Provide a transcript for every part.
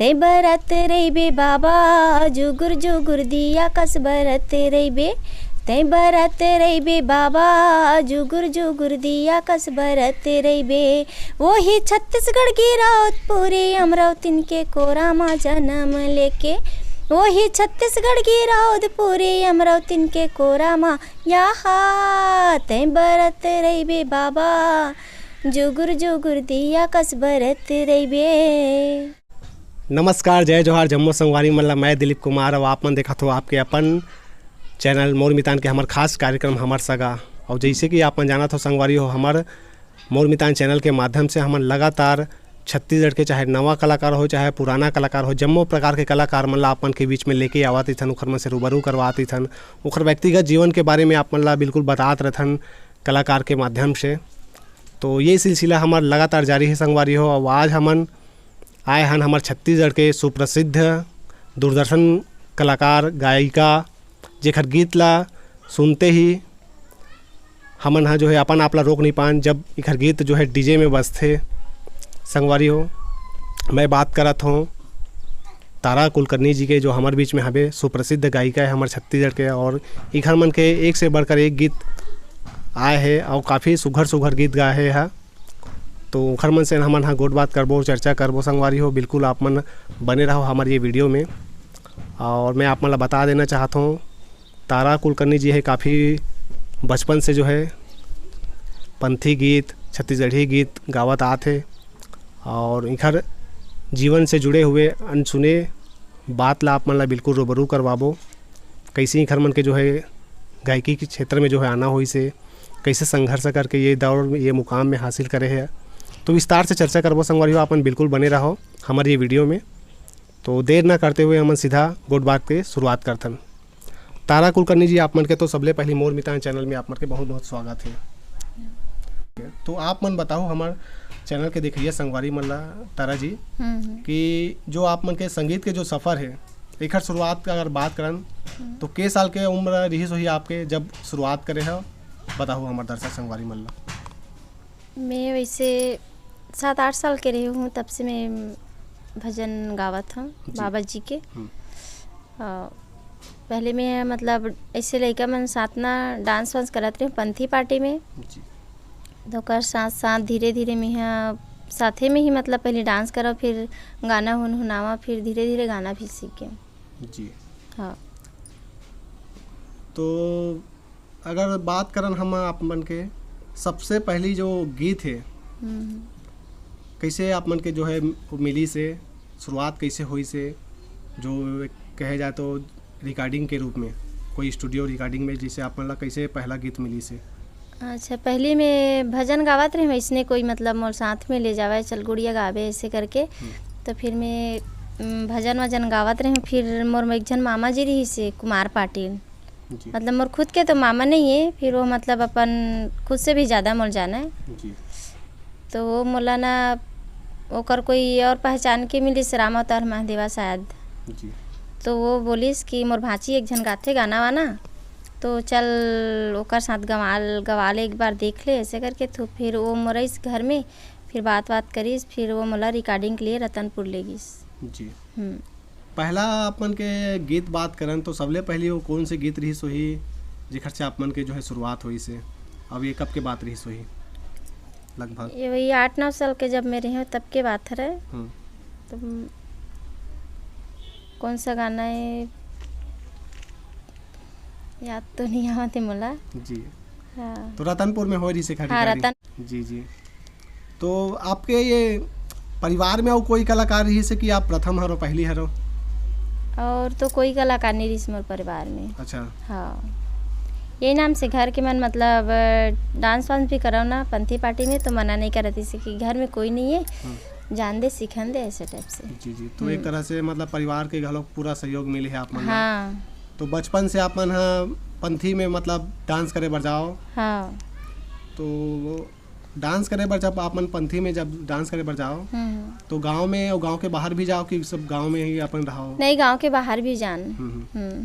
ते बरत रहिबे बाबा जुगुर जुगुर दिया कस बरत रहिबे ते बरत रहिबे बाबा जुगुर जुगुर दिया कस बरत रहिबे। वही छत्तीसगढ़ की राउतपुरी अमरावतीन के कोरा माँ जन्म लेके वही छत्तीसगढ़ की राउतपुरी अमरावतीन के कोरा माँ यहाँ ते बरत रहिबे बाबा जुगुर जुगुर दिया कस बरत रहिबे। नमस्कार, जय जोहार जम्मो संगवारी मल्ला। मैं दिलीप कुमार और आप मन देखा हो आपके अपन चैनल मोर मितान के हमार खास कार्यक्रम हमार सगा। और जैसे कि आप मन जाना हो संगवारी हो, हमार मोर मितान चैनल के माध्यम से हम लगातार छत्तीसगढ़ के चाहे नवा कलाकार हो चाहे पुराना कलाकार हो, जम्मो प्रकार के कलाकार मन ला आप मन के बीच में लेके आवाती थन, उखर मन से रूबरू करवाती थन, उखर व्यक्तिगत जीवन के बारे में आप मन ला बिल्कुल बतात रहथन कलाकार के माध्यम से। तो ये सिलसिला हमार लगातार जारी है संगवारी हो। और आज हमन आए हन हमार छत्तीसगढ़ के सुप्रसिद्ध दूरदर्शन कलाकार गायिका जेखर गीत ला सुनते ही हमन जो है अपन आप ला रोक नहीं पान जब इखर गीत जो है डीजे में बजथे संगवारी हो। मैं बात करत हूँ तारा कुलकर्णी जी के, जो हमारे बीच में हवे सुप्रसिद्ध गायिका है हमारे छत्तीसगढ़ के। और इखर मन के एक से बढ़कर एक गीत आए हैं और काफ़ी सुघर सुघर गीत गाए है। तो उखर मन से हमन हाँ गोट बात करबो, चर्चा करबो संगवारी हो। बिल्कुल आप मन बने रहो हमारे ये वीडियो में। और मैं आप मन ला बता देना चाहता हूँ तारा कुलकर्णी जी है काफ़ी बचपन से जो है पंथी गीत छत्तीसगढ़ी गीत गावत आते और इखर जीवन से जुड़े हुए अनसुने बात ला आप मन ला बिल्कुल रूबरू करवाबो। कैसे इखर मन के जो है गायकी के क्षेत्र में जो है आना हुई से कैसे संघर्ष करके ये दौर में ये मुकाम में हासिल करे है। तो विस्तार से चर्चा करबो संगवारी हो, अपन बिल्कुल बने रहो हमारे ये वीडियो में। तो देर ना करते हुए हम सीधा गोट बात के शुरुआत करथन। तारा कुलकर्णी जी, आप मन के तो सबले पहले मोर मितान चैनल में आप मन के बहुत बहुत स्वागत है। तो आप मन बताओ हमारे चैनल के देख रही संगवारी मन ला तारा जी कि जो आप मन के संगीत के जो सफ़र है एक शुरुआत का अगर बात करन तो के साल के उम्र रही हुई आपके जब शुरुआत करे हो, बताओ हमारे दर्शक संगवारी मन ला। मैं वैसे 7-8 साल के रही हूँ, तब से मैं भजन गावत हूँ बाबा जी के। पहले मैं मतलब ऐसे लड़का मन साथ ना डांस वांस करत रही पंथी पार्टी में। तो साथ साथ धीरे धीरे मैं यहाँ साथे में ही मतलब पहले डांस करो, फिर गाना हुनहुनावा, फिर धीरे धीरे गाना भी सीख गए जी। हाँ, तो अगर बात करन हम आप मन के सबसे पहली जो गीत है कैसे आप मन के जो है मिली से शुरुआत कैसे हुई से, जो कहे जाए तो रिकॉर्डिंग के रूप में कोई स्टूडियो रिकॉर्डिंग में जैसे आप मन ला कैसे पहला गीत मिली से। अच्छा, पहले मैं भजन गावत रही, वैसने कोई मतलब मोर साथ में ले जावे चल गुड़िया गावे ऐसे करके। तो फिर मैं भजन वजन गावत रही। फिर मोर एक जन मामा जी रही से कुमार पाटिल, मतलब मोर खुद के तो मामा नहीं है, फिर वो मतलब अपन खुद से भी ज़्यादा मोर जाना है जी। तो वो मोला ना ओकर कोई और पहचान के मिली से राम अवतार महादेवा शायद जी। तो वो बोलिस कि मोर भांची एक जन गाथे गाना वाना, तो चल ओकर साथ गवा ले एक बार देख ले ऐसे करके। तो फिर वो मोरइस घर में, फिर बात करीस, फिर वो मोला रिकॉर्डिंग के लिए रतनपुर ले गिस जी। पहला अपन के गीत बात करन तो सबले पहले वो कौन से गीत रही सोही जेखर से आप मन के जो है शुरुआत हुई से, अब ये कब के बात रही सोही लगभग? ये वही 8-9 साल के जब मैं रही हूँ तब के बात है। तो कौन सा गाना है याद तो नहीं आवत है मोला जी। हाँ। तो रतनपुर में हो रही से हाँ, रतन जी जी। तो आपके ये परिवार में और कोई कलाकार रही से कि आप प्रथम हरो पहली हरो? और तो कोई कलाकार नहीं रही मोर परिवार में। अच्छा। हाँ, यही नाम से घर के मन मतलब डांस वांस भी करो ना पंथी पार्टी में, तो मना नहीं करती से कि घर में कोई नहीं है, जान दे सीखन दे ऐसे टाइप से। जी जी। तो एक तरह से मतलब परिवार के घलों पूरा सहयोग मिले है आप मन। हाँ। तो बचपन से आप मन पंथी में मतलब डांस करे बर जाओ। हाँ। तो डांस करे बर जब आप मन पंथी में जब डांस करे बर जाओ तो गांव में और गांव के बाहर भी जाओ कि सब गांव में ही अपन रहो? नहीं, गांव के बाहर भी जान।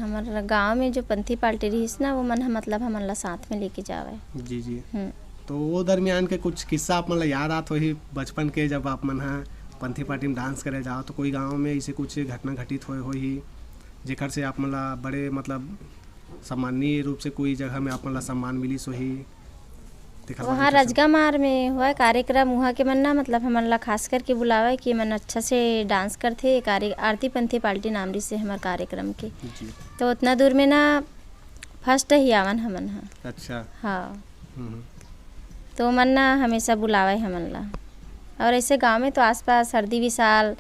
हमारा गांव में जो पंथी पार्टी रही ना वो मन मतलब हमन ला साथ में लेके जावे। जी जी। तो वो दरमियान के कुछ किस्सा आप मन ला याद आत होही बचपन के, जब आप मन पंथी पार्टी में डांस करे जाओ तो कोई गांव में ऐसे कुछ घटना घटित होए हो ही जेकर से आप मला बड़े मतलब सम्मानीय रूप से कोई जगह में आप मला सम्मान मिली सो ही वहाँ रजगामार में हुआ कार्यक्रम, वहाँ के मन ना मतलब हमन ला खास करके बुलावा कि मन अच्छा से डांस करथे। आरती पंथी पार्टी नाम रही से हमारे कार्यक्रम के जी। तो उतना दूर में ना फर्स्ट ही आवन हमन हा। अच्छा। हाँ तो मन ना हमेशा बुलावा है हमन ला। और ऐसे गांव में तो आसपास हरदी विशाल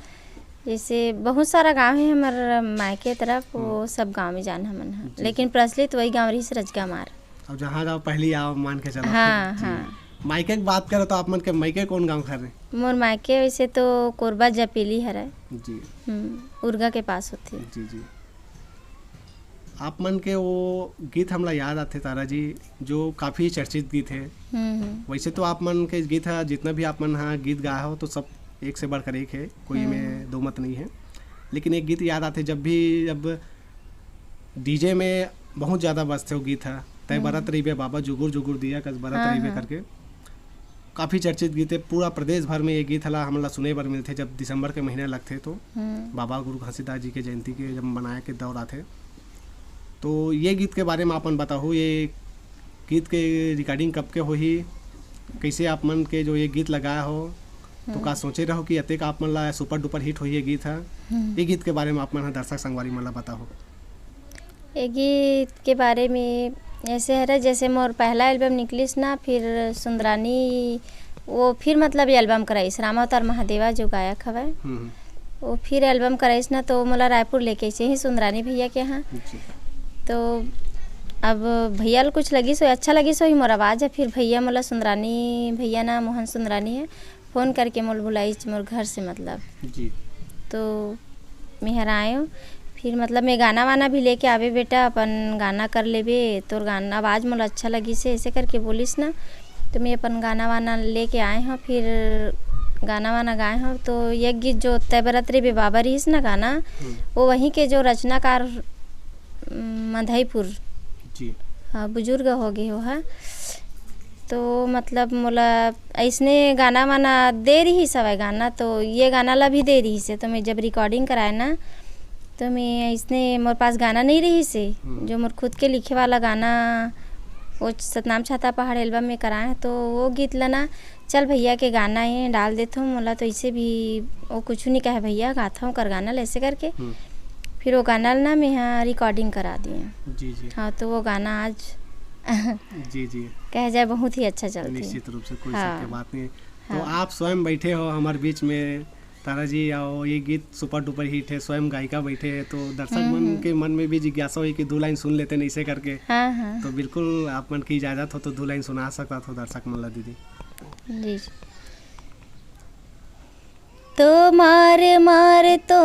जैसे बहुत सारा गांव है हमारे मायके तरफ, वो सब गांव में जान हमन हा, लेकिन प्रचलित वही गांव रही से रजगामार। अब जहाँ जाओ पहली आओ मान के चलो। हाँ हाँ। मायके की बात करो तो आप मन के मायके कौन गांव खरे? मोर मायके वैसे तो कोरबा जपेली हरे जी। उर्गा के पास होते। जी जी। आप मन के वो गीत हमला याद आते तारा जी जो काफ़ी चर्चित गीत है। वैसे तो आप मन के गीत है जितना भी आप मन हाँ गीत गाया हो तो सब एक से बढ़कर एक है, कोई में दो मत नहीं है। लेकिन एक गीत याद आते जब डीजे में बहुत ज़्यादा बजते हो गीत है तय बरत रही बे बाबा जुगुर जुगुर दिया कस बरत रही बे करके काफ़ी चर्चित गीत है। पूरा प्रदेश भर में ये गीत हला हमला सुने बर मिलते जब दिसंबर के महीने लगते तो बाबा गुरु घासीदास जी के जयंती के जब मनाए के दौर आते। तो ये गीत के बारे में आपन बताओ, ये गीत के रिकॉर्डिंग कब के हो ही, कैसे आप मन के जो ये गीत लगाया हो तो का सोचे रहो कि अतेक आप मन ला सुपर डुपर हिट हो ये गीत है। ये गीत के बारे में आप मन दर्शक संगवारी मन ला बताओ। ये गीत के बारे में ऐसे है जैसे मोर पहला एल्बम निकलिस ना, फिर सुंदरानी वो फिर मतलब एल्बम कराइस रामावतार महादेवा जो गायक हवे वो फिर एल्बम कराइस ना, तो मोला रायपुर लेके ऐसे ही सुंदरानी भैया के यहाँ। तो अब भैया ल कुछ लगी सो अच्छा लगी सो ही मोर आवाज़ है, फिर भैया मोला सुंदरानी भैया ना मोहन सुंदरानी है फ़ोन करके मोल बुलाई मोर घर से मतलब जी। तो मेहर आयो फिर मतलब मैं गाना वाना भी लेके आवे बेटा अपन गाना कर लेबे तोर गाना आवाज़ मोला अच्छा लगी से ऐसे करके बोलिस ना, तो मैं अपन गाना वाना लेके आए हूँ, फिर गाना वाना गाए हूँ। तो ये गीत जो तय बरत रे बे बाबा रहीस ना गाना वो वहीं के जो रचनाकार मधईपुर जी। हाँ बुजुर्ग हो गए हो है। तो मतलब मोला ऐसने गाना वाना दे रही सवाई गाना, तो ये गाना ला भी दे रही से। तो मैं जब रिकॉर्डिंग कराए ना तो मैं इसने मोर पास गाना नहीं रही से जो मोर खुद के लिखे वाला गाना वो सतनाम छाता पहाड़ एल्बम में कराए, तो वो गीत लना चल भैया के गाना है डाल देता हूँ मोला। तो इसे भी वो कुछ नहीं कहे भैया गाता हूँ कर गाना ऐसे करके फिर वो गाना ना मैं यहाँ रिकॉर्डिंग करा दिए। जी जी। हाँ तो वो गाना आज जी जी कह जाए बहुत ही अच्छा चलती है। निश्चित रूप से कोई हाँ। शक की बात नहीं। तो आप स्वयं बैठे हो हमारे बीच में तारा जी आओ, ये गीत सुपर डुपर हिट है, स्वयं गायिका बैठे हैं, तो दर्शक मन के मन में भी जिज्ञासा हुई कि 2 लाइन सुन लेते नहीं ऐसे करके। हाँ हाँ तो बिल्कुल आप मन की इजाज़त हो तो 2 लाइन सुना सकता हो दर्शक मन ला दीदी। जी। तो मार मार तो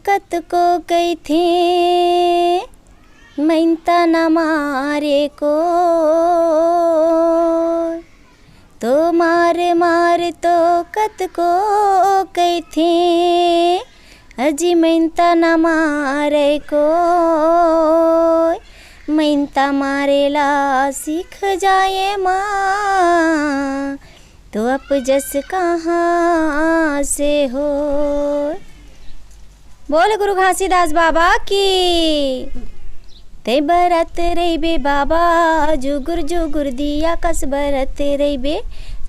कत को कई थे मैंता न मारे को, तो मार मार तो कत को कई थे अजी मैंता न मारे को, मैंता मारेला सीख जाए माँ तो अब जस कहाँ से हो। बोल गुरु घासीदास बाबा की। ते बरत रही बे बाबा जुगुर जुगुर दिया कस बरत रही बे,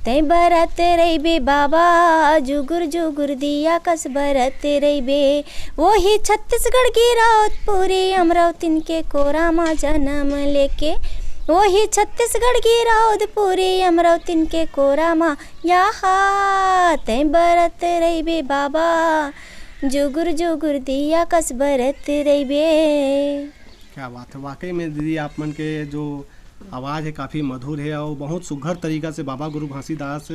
ते बरत रही बे बाबा जुगुर जुगुर दिया कस बरत रही बे। वो ही छत्तीसगढ़ की राउतपुरी अमरावती के कोरा माँ जन्म लेके, वो ही छत्तीसगढ़ की राउतपुरी अमरावती के कोरा माँ यहाँ ते बरत रही बे बाबा जुगुर जुगुर दिया कस बरत रही बे। क्या बात है, वाकई में दीदी आप मन के जो आवाज़ है काफ़ी मधुर है और बहुत सुघर तरीका से बाबा गुरु घासीदास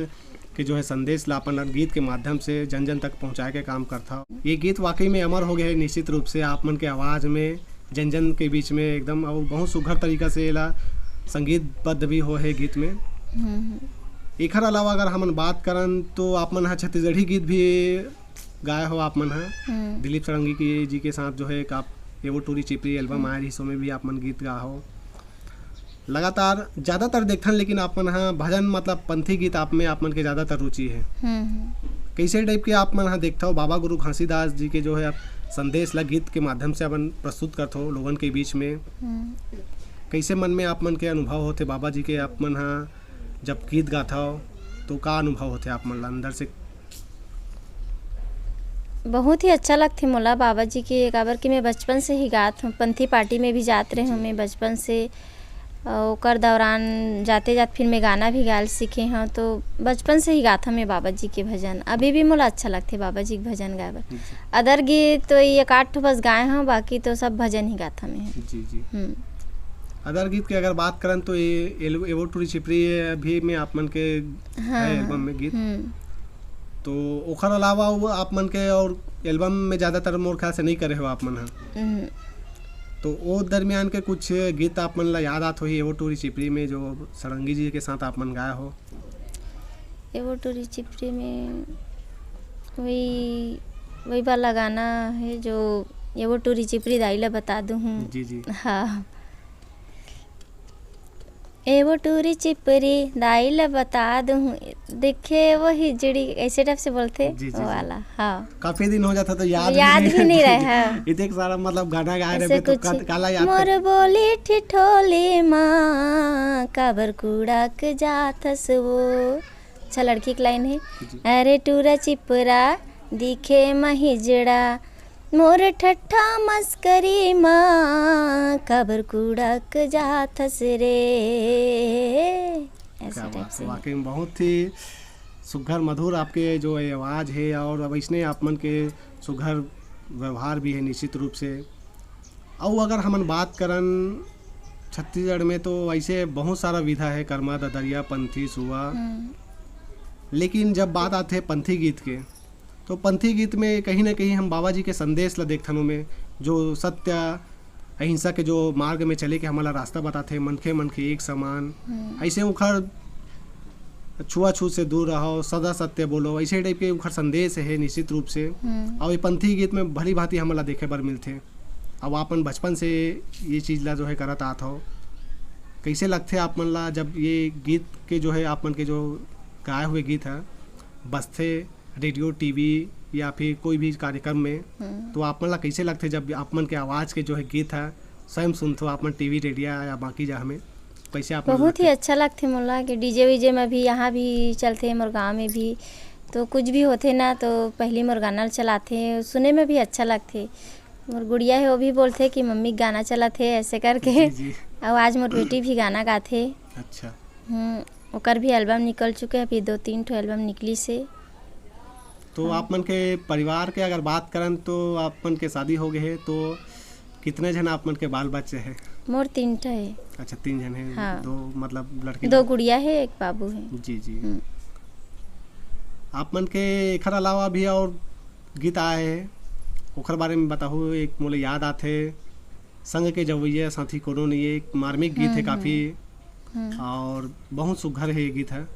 के जो है संदेश ला अपन गीत के माध्यम से जन जन तक पहुंचाए के काम करता। ये गीत वाकई में अमर हो गया है निश्चित रूप से आप मन के आवाज़ में जन जन के बीच में एकदम, और बहुत सुघर तरीका से ला संगीतबद्ध भी हो है गीत में। एक अलावा अगर हम बात करन तो आप मन हाँ छत्तीसगढ़ी गीत भी गाए हो आप मन हाँ दिलीप सारंगी जी के साथ जो है आप ये वो टूरी चिपरी एल्बम आए हिस्सों में भी आप मन गीत गा हो लगातार ज़्यादातर देखन, लेकिन आप मन हाँ भजन मतलब पंथी गीत आप में आप मन के ज़्यादातर रुचि है। कैसे टाइप के आप मन हाँ देखता हो बाबा गुरु घासीदास जी के जो है आप संदेश ला गीत के माध्यम से अपन प्रस्तुत करते हो लोगन के बीच में, कैसे मन में आप मन के अनुभव होते बाबा जी के आप मन हाँ जब गीत गाता हो तो का अनुभव होते आप मन ला अंदर से? बहुत ही अच्छा लगते मोला बाबा जी के, काबर कि मैं बचपन से ही गात हूँ, पंथी पार्टी में भी जात रहे हूँ मैं बचपन से। ओकर दौरान जाते जाते फिर मैं गाना भी गाल सीखे हूँ, तो बचपन से ही गाता मैं बाबा जी के भजन। अभी भी मोला अच्छा लगते बाबा जी के भजन गाए बर। अदर गीत तो ये आठ बस गाए हूँ, बाकी तो सब भजन ही गाता मैं। जी जी। अदर गीत की अगर बात करें तो ये एवो टूरी छिपरी भी में आप मन के एल्बम में गीत, तो ओखर अलावा वो आप मन के और एल्बम में ज़्यादातर मोर ख्याल से नहीं करे हो आप मन हाँ, तो वो दरमियान के कुछ गीत आप मन ला याद आत हो ही एवो टूरी चिपरी में जो सरंगी जी के साथ आप मन गाया हो? एवो टूरी चिपरी में वही वाला गाना है जो एवो टूरी चिपरी दाई ला बता दूँ। जी जी। हाँ, एवो टूरी चिपरी दाई ला बता दूँ, देखे वो हिजड़ी, ऐसे टाइप से बोलते वो वाला। हाँ, काफी दिन हो जाता तो याद भी नहीं रहा। इतने सारा मतलब गाना गा रहे तो काला याद मोर बोली ठिठोली माँ काबर कूड़ा के जाथस वो। अच्छा लड़की की लाइन है, अरे टूरा चिपरा दिखे महिजड़ा मोर ठट्ठा मस्करी माँ काबर कूड़ा के जाथस रे। ऐसा टाइप से वाकई में बहुत ही सुघर मधुर आपके जो आवाज़ है और अब इसने आप मन के सुघर व्यवहार भी है निश्चित रूप से। और अगर हम बात करन छत्तीसगढ़ में तो ऐसे बहुत सारा विधा है, कर्मा ददरिया पंथी सुआ, लेकिन जब बात आते है पंथी गीत के तो पंथी गीत में कहीं ना कहीं हम बाबा जी के संदेश ला देखथन में, जो सत्य अहिंसा के जो मार्ग में चले के हमारा रास्ता बताते, मनखे एक समान, ऐसे उखर छुआछूत से दूर रहो, सदा सत्य बोलो, ऐसे टाइप के उखर संदेश है निश्चित रूप से। और ये पंथी गीत में भली भांति हमारा देखे बर मिलते। अब आपन बचपन से ये चीज़ ला जो है करत आत हो, कैसे लगते आप मन ला जब ये गीत के जो है आप मन के जो गाए हुए गीत है बसते रेडियो टीवी या फिर कोई भी कार्यक्रम में, तो आप मन ला कैसे लगते जब आप मन के आवाज़ के जो है गीत है स्वयं सुनते हो आप मन टीवी रेडियो या बाकी जहाँ में, कैसे आप? बहुत ही अच्छा लगते मोला कि डीजे वीजे में भी यहाँ भी चलते मोर गाँव में भी, तो कुछ भी होते ना तो पहले मोर गाना चलाते, सुने में भी अच्छा लगते। मोर गुड़िया है वो भी बोलते कि मम्मी गाना चलाते ऐसे करके। और आज मोर बेटी भी गाना गाते। अच्छा। ओकर भी एल्बम निकल चुके हैं, अभी 2-3 ठो एल्बम निकली से। तो आप मन के परिवार के अगर बात करें तो आप मन के शादी हो गए है, तो कितने जन आप मन के बाल बच्चे हैं? मोर 3 ठो है। अच्छा 3 जन है। हाँ। 2 मतलब लड़के 2 गुड़िया है 1 बाबू है। जी जी। आप मन के एखर अलावा भी और गीत आए हैं, ओखर बारे में बताओ। एक मोले याद आते संग के जवैया साथी कोनो नहीं, एक मार्मिक गीत है काफ़ी और बहुत सुघर है ये गीत है।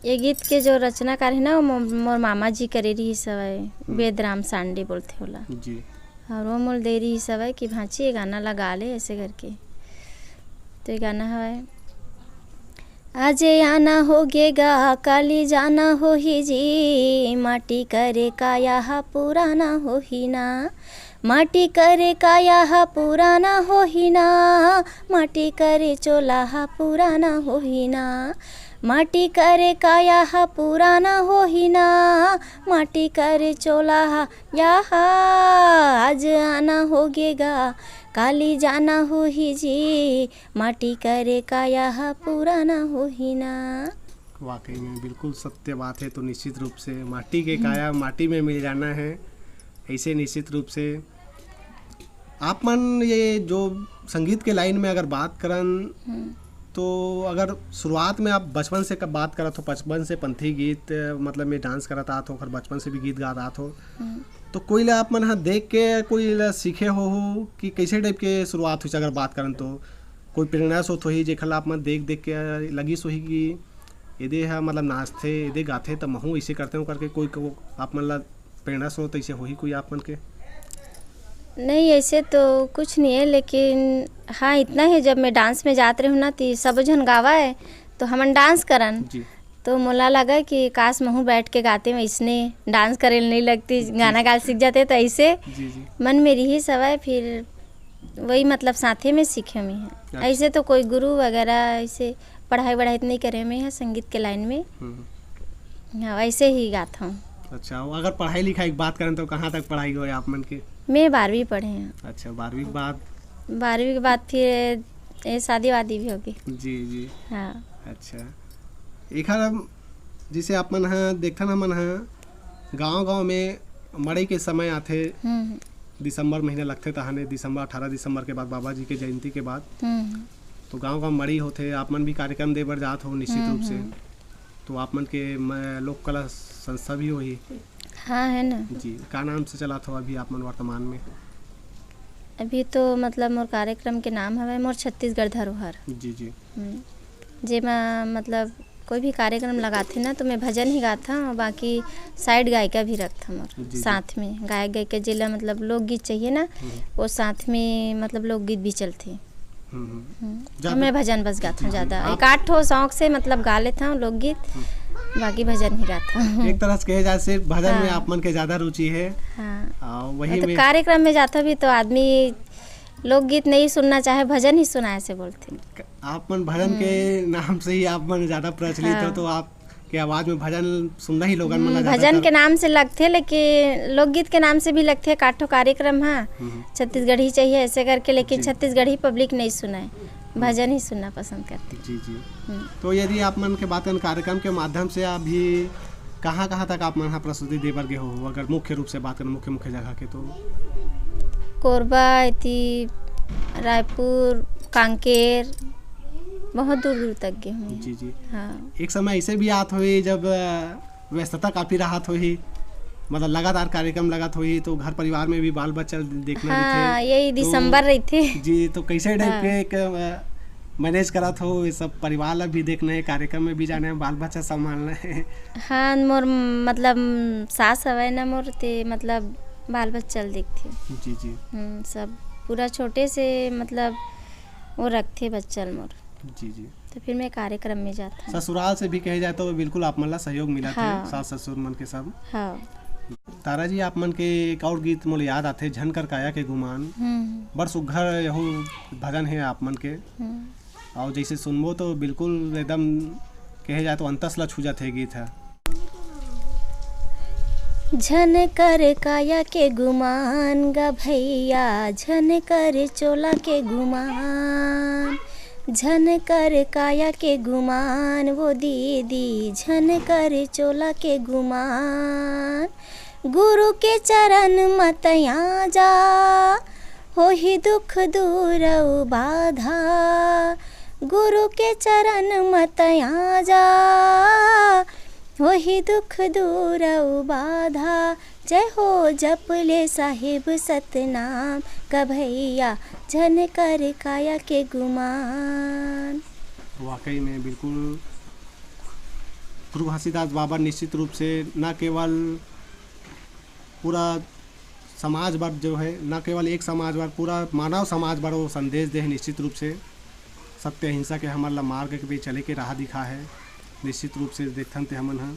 ये गीत के जो रचनाकार है ना वो मोर मामा जी करे रही सवय, वेदराम सांडे बोलते होला जी। और वो मोल दे रही सवय कि भांची ये गाना लगा ले ऐसे करके। तो ये गाना है, आज आना होगेगा काली जाना हो ही जी, माटी करे काया पुराना हो ही ना, माटी करे काया पुराना हो ही ना, माटी करे चोला पुराना हो ही ना, माटी करे काया पुराना हो ही ना, माटी करे चोला यहाँ आज आना होगेगा काली जाना हो ही जी, माटी करे काया पुराना हो ही ना। वाकई में बिल्कुल सत्य बात है। तो निश्चित रूप से माटी के काया माटी में मिल जाना है, ऐसे निश्चित रूप से आप मन ये जो संगीत के लाइन में अगर बात करन तो अगर शुरुआत में आप बचपन से कब बात करत हो, बचपन से पंथी गीत मतलब में डांस करत आत हो, बचपन से भी गीत गात आत हो, तो कोई ला आप मन हाँ देख के कोई ला सीखे हो कि कैसे टाइप के शुरुआत हुई? अगर बात करें तो कोई प्रेरणा सोत हो ही जेखल आप मन देख देख के लगी सोही कि यदि है मतलब नाचते यदि गाते तो महू ऐसे करते हो करके कोई को आप मन ला प्रेरणा स्रोत ऐसे हो ही कोई आप मन के? नहीं ऐसे तो कुछ नहीं है, लेकिन हाँ इतना है जब मैं डांस में जाते रही हूँ ना तो सब जन गावा है तो हमन डांस करन, तो मोला लगा कि काश महू बैठ के गाते वैसने डांस करे नहीं लगती, गाना गा सीख जाते तो ऐसे जी जी। मन में रही सवय, फिर वही मतलब साथे में सीखे में है। अच्छा। ऐसे तो कोई गुरु वगैरह ऐसे पढ़ाई वढ़ाई नहीं करे में है संगीत के लाइन में। हाँ ऐसे ही गाता हूँ। अच्छा, अगर पढ़ाई लिखाई की बात करें तो कहाँ तक पढ़ाई हुई आप मन की? मैं 12वीं पढ़े हैं। अच्छा, 12वीं के बाद? 12वीं के बाद फिर ये शादी वादी भी होगी। जी जी। हाँ। अच्छा, एक जिसे आप मन देखथन हमन गांव में मड़ई के समय आथे, दिसंबर महीना लगथे तहाने, दिसंबर 18 दिसंबर के बाद बाबा जी के जयंती के बाद तो गांव मड़ी होथे, आप मन भी कार्यक्रम दे बर जात हो निश्चित रूप से, तो आप मन के लोक कला संस्था भी होही। हाँ है ना जी। का नाम से चला था अभी आप मन वर्तमान में? अभी तो मतलब मोर कार्यक्रम के नाम हवे मोर छत्तीसगढ़ धरोहर। जी जी। जेमा मतलब कोई भी कार्यक्रम लगाथे ना तो मैं भजन ही गाथा और बाकी साइड गायिका भी रखता मोर साथ में, गायक गायिका जिला मतलब लोकगीत चाहिए ना वो साथ में मतलब लोकगीत भी चलते। मैं भजन बस गाता हूँ ज़्यादा, एक 8 ठो शौक से मतलब गा लेता हूँ लोकगीत, बाकी भजन ही गाता हूँ। एक तरह से कहे जाए सिर्फ भजन में आप मन के ज़्यादा रुचि है। हाँ वही तो में कार्यक्रम में जाता भी तो आदमी लोकगीत नहीं सुनना चाहे भजन ही सुनाए से बोलते। आप मन भजन के नाम से ही आप मन ज़्यादा प्रचलित हो, तो आप के आवाज़ में भजन सुनना ही लोगन मन भजन के नाम से लगते, लेकिन लोकगीत के नाम से भी लगते। काठो कार्यक्रम हाँ छत्तीसगढ़ी चाहिए ऐसे करके, लेकिन छत्तीसगढ़ी पब्लिक नहीं सुनाए, भजन ही सुनना पसंद करते। जी जी। तो यदि आप मन के बात करें कार्यक्रम के माध्यम से आप भी कहाँ तक आप मन प्रस्तुति दे बर गए हो, अगर मुख्य रूप से बात करें मुख्य जगह के? तो कोरबा, रायपुर, कांकेर, बहुत दूर दूर तक गए हुए। जी जी। हाँ। एक समय ऐसे भी आत हुई जब व्यस्तता काफ़ी राहत हुई, मतलब लगातार कार्यक्रम लगत हुई, तो घर परिवार में भी बाल बच्चा देखना हाँ, यही दिसंबर रही थे। जी। तो कैसे टाइप के मैनेज करत हो ये सब, परिवार ला भी देखना है, कार्यक्रम में भी जाना है, बाल बच्चा संभालना है? हाँ मोर मतलब सास हवे ना मोर ते मतलब बाल बच्चा देखते। जी जी। सब पूरा छोटे से मतलब वो रखते बच्चल मोर। जी जी। तो फिर मैं कार्यक्रम में जाता। ससुराल से भी कहे जाए तो बिल्कुल आप मन ला सहयोग मिला थे। हाँ। सास ससुर मन के सब। हाँ। तारा जी, आप मन के एक और गीत मोले याद आते, झनकर काया के गुमान, बड़ सुघ्घर यहू भजन है आप मन के, और जैसे सुनबो तो बिल्कुल एकदम कहे जाए तो अंतस ला छू जाते गीत है। झनकर काया के गुमान गा भैया, झनकर चोला के गुमान, झनकर काया के गुमान वो दीदी, झनकर चोला के गुमान, गुरु के चरण मतया जा, हो ही दुख दूर बाधा, गुरु के चरण मतया जा, हो ही दुख दूर बाधा, जय हो जप ले साहिब सतनाम का भैया, झनकर काया के गुमान। वाकई में बिल्कुल गुरु घासीदास बाबा निश्चित रूप से न केवल पूरा समाज भर जो है, न केवल एक समाज भर, पूरा मानव समाज भर वो संदेश दे है। निश्चित रूप से सत्य अहिंसा के हमारा मार्ग के भी चले के राह दिखा है। निश्चित रूप से देखथन ते हमन हाँ,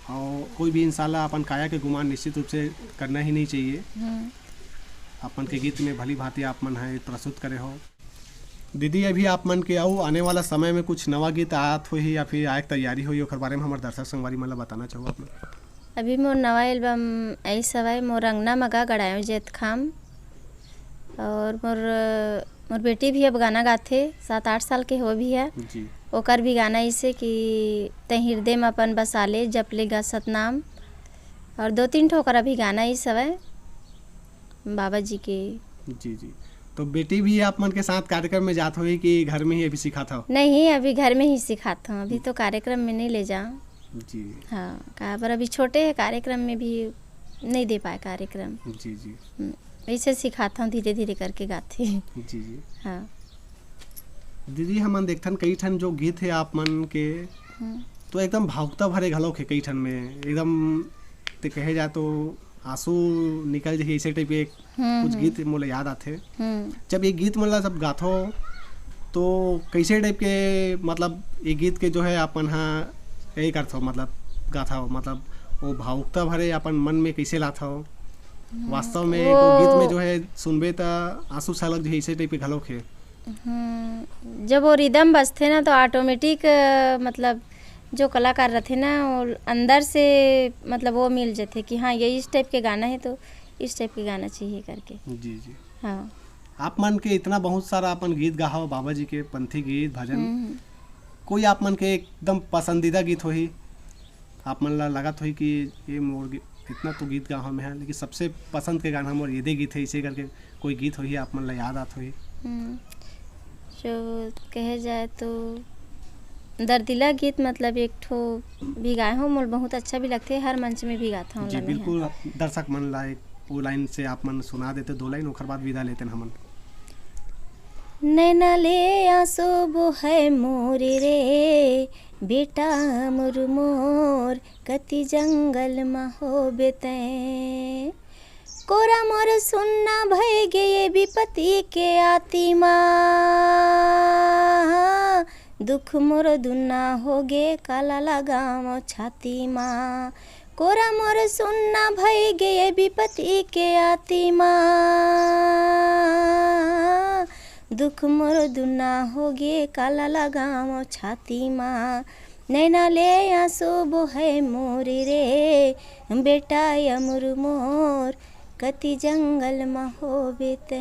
और कोई भी इंशाल्लाह अपन काया के गुमान निश्चित रूप से करना ही नहीं चाहिए। अपन के गीत में भली भांति आप मन है प्रस्तुत करे हो। दीदी, अभी आप मन के आओ आने वाला समय में कुछ नवा गीत आत हुई या फिर आए तैयारी हुई, ओकर बारे में हमारे दर्शक संगवारी मन ला बताना चाहो आप? अभी मोर नवा एल्बम ऐसा है, मोर अंगना मगा गड़ायो जेत खाम, और मोर बेटी भी अब गाना गाथे, 7-8 साल के हो भी है जी। ओकर भी गाना ऐसे कि ते हृदय में अपन बसाले जप लेगा सतनाम, और 2-3 ठोकर अभी गाना ही सब है बाबा जी के। जी जी। तो बेटी भी आप मन के साथ कार्यक्रम में जात हुई कि घर में ही अभी सिखाता हो? नहीं, अभी घर में ही सिखाता हूँ, अभी तो कार्यक्रम में नहीं ले जाऊँ। जी। हाँ, कहाँ पर अभी छोटे हैं, कार्यक्रम में भी नहीं दे पाए कार्यक्रम। जी जी। ऐसे सिखाता हूँ, धीरे धीरे करके गाते। जी जी। हाँ दीदी, हमन देखथन कई ठन जो गीत है आप मन के, तो एकदम भावुकता भरे घलो के कई ठन में एकदम ते कहे जाए तो आंसू निकल जाए, ऐसे टाइप के कुछ गीत मोला याद आते। जब ये गीत मतलब सब गाथो तो कैसे टाइप के, मतलब ये गीत के जो है अपन हाँ यही करत हो मतलब गाथा हो मतलब वो भावुकता भरे अपन मन में कैसे लाथा हो वास्तव में एगो गीत में जो है सुनबे त आंसू छलक जो है इसे टाइप के घलोक है। जब वो रिदम बजते ना तो ऑटोमेटिक मतलब जो कलाकार रहते ना वो अंदर से मतलब वो मिल जाते कि हाँ ये इस टाइप के गाना है तो इस टाइप के गाना चाहिए करके। जी जी। हाँ आप मन के इतना बहुत सारा अपन गीत गाहो बाबा जी के पंथी गीत भजन, कोई आप मन के एकदम पसंदीदा गीत होही आप मन ला लगत होही कि ये मोर इतना तो गीत गाहो में है लेकिन सबसे पसंद के गाना मोर ये गीत है इसे करके कोई गीत होही आप मन ला याद आत होही? जो कहे जाए तो दर्दिला गीत मतलब एक ठो भी गाए हो मोल बहुत अच्छा भी लगते है, हर मंच में भी गाता हूँ। जी बिल्कुल, दर्शक मन ला एक वो लाइन से आप मन सुना देते 2 लाइन ओकर बाद विदा लेते हमन। नैना ले आंसू बोहे मोरे रे बेटा मोर मोर कति जंगल में हो बेते कोरा मोर सुनना भय गए विपत्ति के आती माँ दुख मोर दुना हो गे काला लगाम छाती माँ कोरा मोर सुनना भय गए विपत्ति के आती माँ दुख मोर दुना हो गे काला लगाम छाती माँ नैना ले आंसू बोहे मोरे रे बेटा यमुर मोर कति जंगल में हो बेते।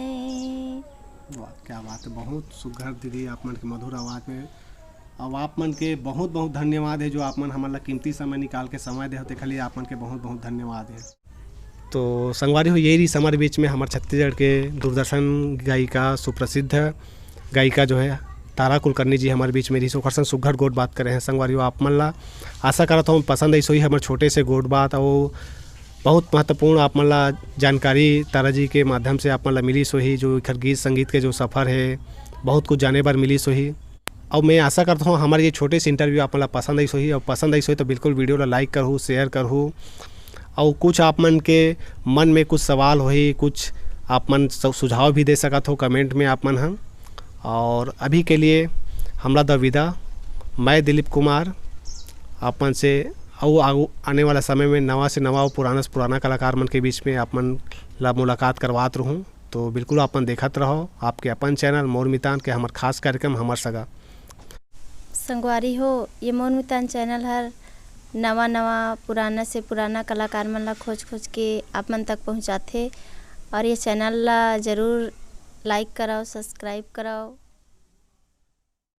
वाह क्या बात है, बहुत सुघर दीदी आप मन के मधुर आवाज़ में। अब आप मन के बहुत बहुत धन्यवाद है जो आप मन हमारा कीमती समय निकाल के समय दे होते खाली आप मन के बहुत बहुत धन्यवाद है। तो संगवारी हो यही रही हमारे बीच में हमारे छत्तीसगढ़ के दूरदर्शन गायिका सुप्रसिद्ध गायिका जो है तारा कुलकर्णी जी हमारे बीच में रही सोखरसन सुघर गोट बात कर रहे हैं। संगवारी हो आप मन ला आशा करता हूँ पसंद ऐसा ही हमारे छोटे से गोट बात और बहुत महत्वपूर्ण आप मन ला जानकारी तारा जी के माध्यम से आप मन ला मिली सो ही जो इखर गीत संगीत के जो सफ़र है बहुत कुछ जाने बार मिली सो ही। और मैं आशा करता हूँ हमारे ये छोटे से इंटरव्यू आप मन ला पसंद आई सो ही और पसंद आई सो ही तो बिल्कुल वीडियो ला लाइक करूँ शेयर करूँ और कुछ आप मन के मन में कुछ सवाल होही कुछ आप मन सुझाव भी दे सकत हो कमेंट में आप मन हम। और अभी के लिए हमरा द विदा मैं दिलीप कुमार आप मन से और आने वाला समय में नवा से नवा और पुराना से पुराना कलाकार मन के बीच में आप मन ला मुलाकात करवात रहूँ। तो बिल्कुल अपन देखत रहो आपके अपन चैनल मोर मितान के हमार खास कार्यक्रम हमार सगा। संगवारी हो ये मोर मितान चैनल हर नवा नवा पुराना से पुराना कलाकार मन ला खोज खोज के आप मन तक पहुँचाथे और ये चैनल ला ज़रूर लाइक कराओ सब्सक्राइब कराओ।